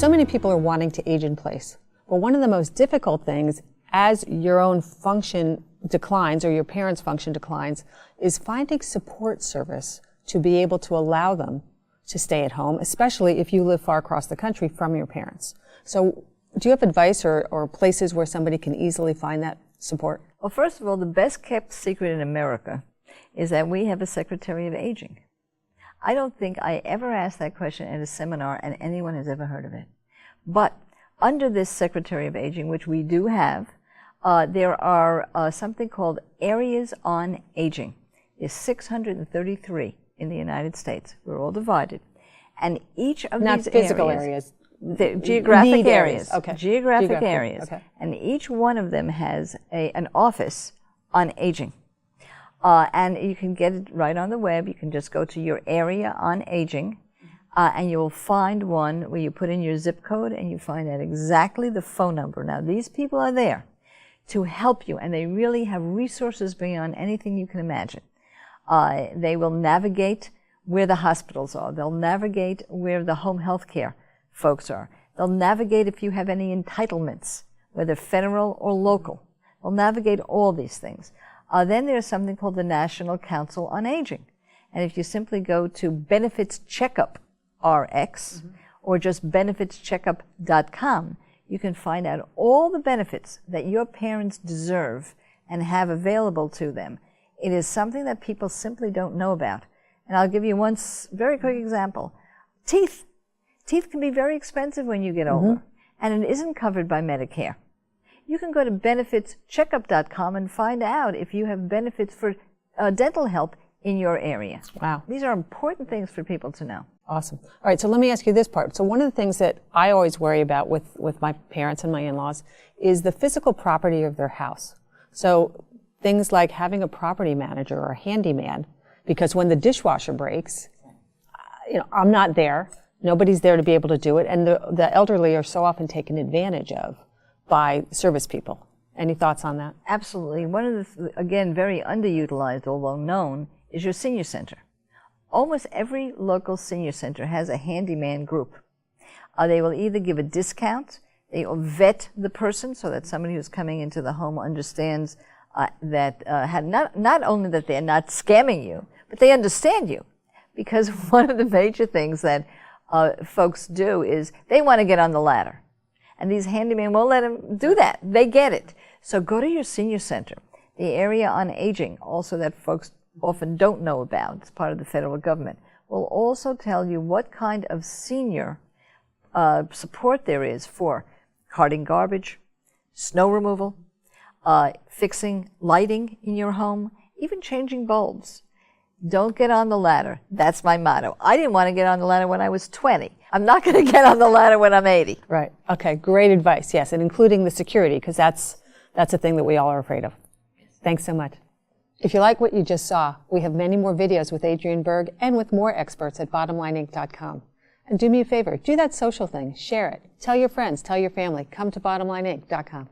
So many people are wanting to age in place, but one of the most difficult things as your own function declines or your parents' function declines is finding support service to be able to allow them to stay at home, especially if you live far across the country from your parents. So do you have advice or places where somebody can easily find that support? Well, first of all, the best kept secret in America is that we have a Secretary of Aging. I don't think I ever asked that question at a seminar and anyone has ever heard of it. But under this Secretary of Aging, which we do have, there are something called areas on aging. There's 633 in the United States. We're all divided. And each of Not these physical areas. The geographic areas. Okay. Geographic areas. Okay. And each one of them has an office on aging. And you can get it right on the web. You can just go to your area on aging, and you will find one where you put in your zip code and you find out exactly the phone number. Now, these people are there to help you, and they really have resources beyond anything you can imagine. They will navigate where the hospitals are. They'll navigate where the home health care folks are. They'll navigate if you have any entitlements, whether federal or local. They'll navigate all these things. Then there's something called the National Council on Aging. And if you simply go to Benefits Checkup RX or just benefitscheckup.com, you can find out all the benefits that your parents deserve and have available to them. It is something that people simply don't know about. And I'll give you one very quick example. Teeth. Teeth can be very expensive when you get older, and it isn't covered by Medicare. You can go to benefitscheckup.com and find out if you have benefits for dental help in your area. Wow. These are important things for people to know. Awesome. All right, so let me ask you this part. So one of the things that I always worry about with my parents and my in-laws is the physical property of their house. So things like having a property manager or a handyman, because when the dishwasher breaks, I'm not there. Nobody's there to be able to do it, and the elderly are so often taken advantage of by service people. Any thoughts on that? Absolutely. One of the, again, very underutilized, although known, is your senior center. Almost every local senior center has a handyman group. They will either give a discount, they will vet the person so that somebody who's coming into the home understands that not only that they're not scamming you, but they understand you. Because one of the major things that folks do is they want to get on the ladder. And these handymen won't let them do that. They get it. So go to your senior center. The area on aging, also that folks often don't know about, it's part of the federal government, will also tell you what kind of senior support there is for carting garbage, snow removal, fixing lighting in your home, even changing bulbs. Don't get on the ladder. That's my motto. I didn't want to get on the ladder when I was 20. I'm not going to get on the ladder when I'm 80. Right. Okay. Great advice. Yes. And including the security, because that's a thing that we all are afraid of. Thanks so much. If you like what you just saw, we have many more videos with Adrienne Berg and with more experts at bottomlineinc.com. And do me a favor, do that social thing. Share it. Tell your friends. Tell your family. Come to bottomlineinc.com.